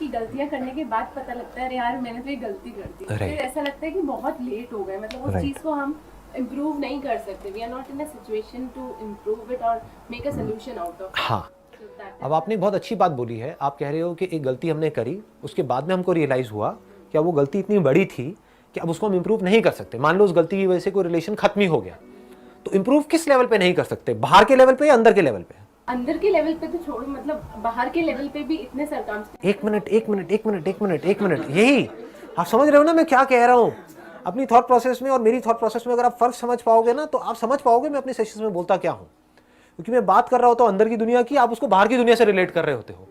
कि गलतियां करने के बाद पता लगता है अरे यार मैंने तो ये गलती कर दी, फिर ऐसा लगता है कि बहुत लेट हो गए, मतलब उस चीज को हम इम्प्रूव नहीं कर सकते, we are not in a situation to improve it और make a solution out of. हाँ, अब आपने बहुत अच्छी बात बोली है। आप कह रहे हो कि एक गलती हमने करी, उसके बाद में हमको रियलाइज़ हुआ कि वो गलती इतनी बड़ी थी कि अब उसको हम इम्प्रूव नहीं कर सकते। मान लो उस गलती की वजह से कोई रिलेशन खत्म ही हो गया, तो इम्प्रूव किस लेवल पे नहीं कर सकते? बाहर के लेवल पे या अंदर के लेवल पे? अंदर के लेवल पे तो छोड़ो, मतलब बाहर के लेवल पे भी इतने सरकमस्टेंस। एक मिनट, यही आप समझ रहे हो ना मैं क्या कह रहा हूँ? अपनी थॉट प्रोसेस में और मेरी थॉट प्रोसेस में अगर आप फर्क समझ पाओगे ना, तो आप समझ पाओगे मैं अपने सेशंस में बोलता क्या हूँ। क्योंकि मैं बात कर रहा होता हूँ अंदर की दुनिया की, आप उसको बाहर की दुनिया से रिलेट कर रहे होते हो।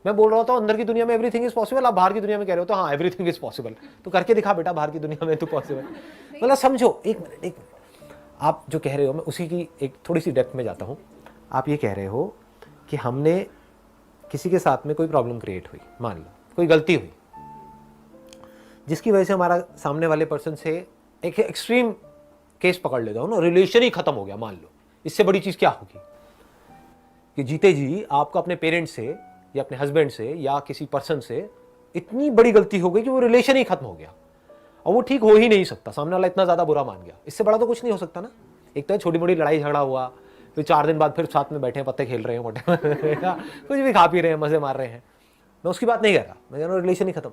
मैं बोल रहा होता हूँ अंदर की दुनिया में एवरीथिंग इज पॉसिबल, आप बाहर की दुनिया में कह रहे हो तो हाँ एवरीथिंग इज पॉसिबल। तो करके दिखा बेटा बाहर की दुनिया में तो पॉसिबल। मतलब समझो, एक मिनट, आप जो कह रहे हो मैं उसी की एक थोड़ी सी डेप्थ में जाता हूँ। आप ये कह रहे हो कि हमने किसी के साथ में कोई प्रॉब्लम क्रिएट हुई, मान लो कोई गलती हुई जिसकी वजह से हमारा सामने वाले पर्सन से एक एक्सट्रीम केस पकड़ लेता हूँ ना, रिलेशन ही खत्म हो गया। मान लो इससे बड़ी चीज क्या होगी कि जीते जी आपका अपने पेरेंट्स से या अपने हस्बैंड से या किसी पर्सन से इतनी बड़ी गलती हो गई कि वो रिलेशन ही खत्म हो गया और वो ठीक हो ही नहीं सकता, सामने वाला इतना ज्यादा बुरा मान गया। इससे बड़ा तो कुछ नहीं हो सकता ना। एक तो छोटी मोटी लड़ाई झगड़ा हुआ, फिर 4 दिन बाद फिर साथ में बैठे हैं, पत्ते खेल रहे हैं, मोटे कुछ भी खा पी रहे हैं, मजे मार रहे हैं। मैं उसकी बात नहीं कर रहा, मैं कह रहा हूँ रिलेशन ही खत्म।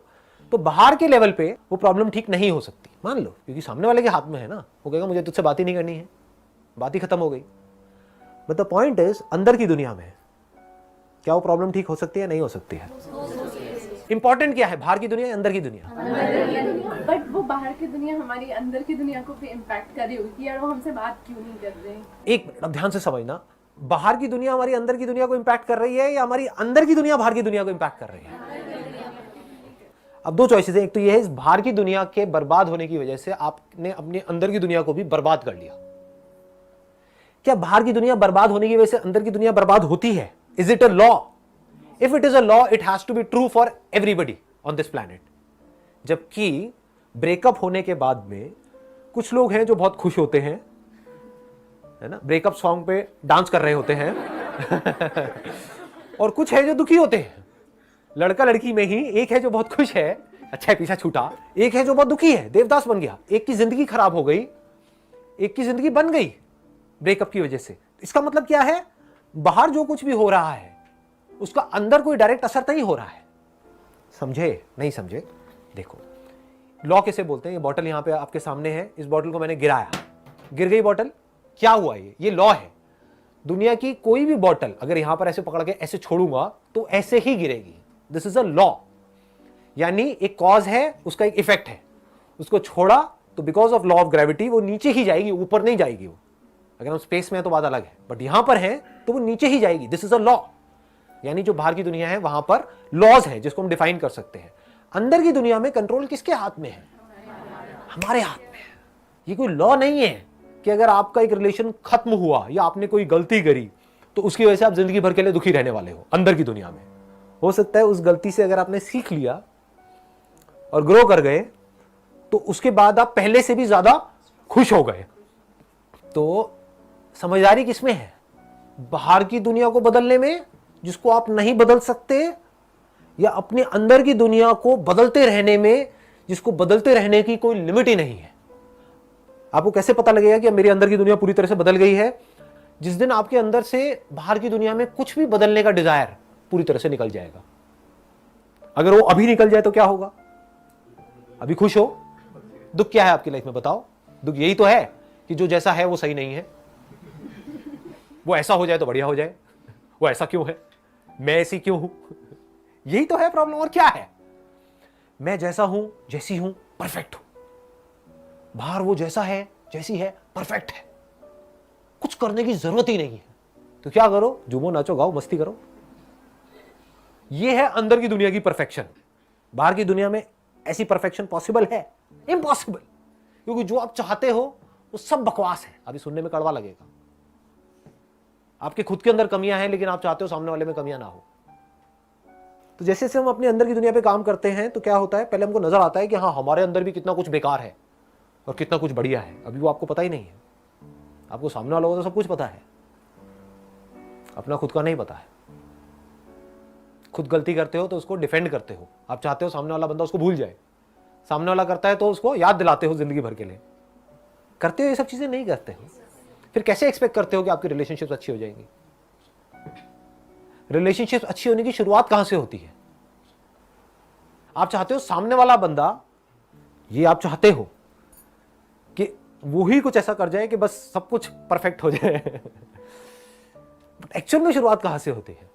तो बाहर के लेवल पे वो प्रॉब्लम ठीक नहीं हो सकती, मान लो, क्योंकि सामने वाले के हाथ में है ना। वो कहेगा मुझे तुझसे बात ही नहीं करनी है, बात ही खत्म हो गई। बट द पॉइंट इज अंदर की दुनिया में क्या वो प्रॉब्लम ठीक हो सकती है, नहीं हो सकती है? इंपॉर्टेंट क्या है, बाहर की दुनिया या अंदर की दुनिया? बट वो बाहर की दुनिया हमारी अंदर की दुनिया को भी इम्पैक्ट कर रही होगी कि यार वो हमसे बात क्यों नहीं कर रहे। एक मिनट, अब ध्यान से समझना, बाहर की दुनिया हमारी अंदर की दुनिया को इंपैक्ट कर रही है या हमारी अंदर की दुनिया बाहर की दुनिया को इंपैक्ट कर रही है? अब दो चॉइसेस हैं। एक तो ये है इस बाहर की दुनिया के बर्बाद होने की वजह से आपने अपने अंदर की दुनिया को भी बर्बाद कर लिया। क्या बाहर की दुनिया बर्बाद होने की वजह से अंदर की दुनिया बर्बाद होती है? Is it a law? If it is a law it has to be true for everybody on this planet. जबकि ब्रेकअप होने के बाद में कुछ लोग हैं जो बहुत खुश होते हैं, है ना, ब्रेकअप सॉन्ग पे डांस कर रहे होते हैं और कुछ है जो दुखी होते हैं। लड़का लड़की में ही एक है जो बहुत खुश है, अच्छा है पीछा छूटा, एक है जो बहुत दुखी है, देवदास बन गया। एक की जिंदगी खराब हो गई, एक की जिंदगी बन गई ब्रेकअप की वजह से। इसका मतलब क्या है? बाहर जो कुछ भी हो रहा है उसका अंदर कोई डायरेक्ट असर नहीं हो रहा है। समझे नहीं समझे? देखो लॉ किसे बोलते हैं? ये बॉटल यहां पे आपके सामने है, इस बॉटल को मैंने गिराया, गिर गई बॉटल, क्या हुआ? ये लॉ है। दुनिया की कोई भी बॉटल अगर यहां पर ऐसे पकड़ के ऐसे छोड़ूंगा तो ऐसे ही गिरेगी। This is a law. यानी एक कॉज है, उसका एक इफेक्ट है। उसको छोड़ा तो because of law of gravity वो नीचे ही जाएगी, ऊपर नहीं जाएगी। वो अगर हम स्पेस में है तो बात अलग है, बट यहां पर है तो वो नीचे ही जाएगी। This is a law. यानी जो बाहर की दुनिया है वहां पर लॉज है जिसको हम डिफाइन कर सकते हैं। अंदर की दुनिया में कंट्रोल किसके हाथ में है? हमारे हाथ में है। ये कोई लॉ नहीं है कि अगर आपका एक रिलेशन खत्म हुआ या आपने कोई गलती करी तो उसकी वजह से आप जिंदगी भर के लिए दुखी रहने वाले हो। अंदर की दुनिया में हो सकता है उस गलती से अगर आपने सीख लिया और ग्रो कर गए तो उसके बाद आप पहले से भी ज्यादा खुश हो गए। तो समझदारी किसमें है? बाहर की दुनिया को बदलने में जिसको आप नहीं बदल सकते, या अपने अंदर की दुनिया को बदलते रहने में जिसको बदलते रहने की कोई लिमिट ही नहीं है। आपको कैसे पता लगेगा कि मेरी अंदर की दुनिया पूरी तरह से बदल गई है? जिस दिन आपके अंदर से बाहर की दुनिया में कुछ भी बदलने का डिजायर पूरी तरह से निकल जाएगा। अगर वो अभी निकल जाए तो क्या होगा? अभी खुश हो, दुख क्या है आपकी लाइफ में बताओ? दुख यही तो है कि जो जैसा है वो सही नहीं है। वो ऐसा हो जाए तो बढ़िया हो जाए, वो ऐसा क्यों है, मैं ऐसी क्यों हूं? यही तो है प्रॉब्लम। और क्या है? मैं जैसा हूं, जैसी हूं, परफेक्ट हूं। बाहर वो जैसा है, जैसी है, परफेक्ट है, कुछ करने की जरूरत ही नहीं है। तो क्या करो? झूमो, नाचो, गाओ, मस्ती करो। ये है अंदर की दुनिया की परफेक्शन। बाहर की दुनिया में ऐसी परफेक्शन पॉसिबल है? इम्पॉसिबल। क्योंकि जो आप चाहते हो वो सब बकवास है। अभी सुनने में कड़वा लगेगा। आपके खुद के अंदर कमियां हैं लेकिन आप चाहते हो सामने वाले में कमियां ना हो। तो जैसे जैसे हम अपने अंदर की दुनिया पे काम करते हैं तो क्या होता है, पहले हमको नजर आता है कि हाँ हमारे अंदर भी कितना कुछ बेकार है और कितना कुछ बढ़िया है। अभी वो आपको पता ही नहीं है। आपको सामने वालों को तो सब कुछ पता है, अपना खुद का नहीं पता है। खुद गलती करते हो तो उसको डिफेंड करते हो, आप चाहते हो सामने वाला बंदा उसको भूल जाए, सामने वाला करता है तो उसको याद दिलाते हो जिंदगी भर के लिए। करते हो ये सब चीजें? नहीं करते हो। फिर कैसे एक्सपेक्ट करते हो कि आपकी रिलेशनशिप अच्छी हो जाएंगी? रिलेशनशिप अच्छी होने की शुरुआत कहां से होती है? आप चाहते हो सामने वाला बंदा, ये आप चाहते हो कि वो ही कुछ ऐसा कर जाए कि बस सब कुछ परफेक्ट हो जाए। बट एक्चुअल में शुरुआत कहां से होती है?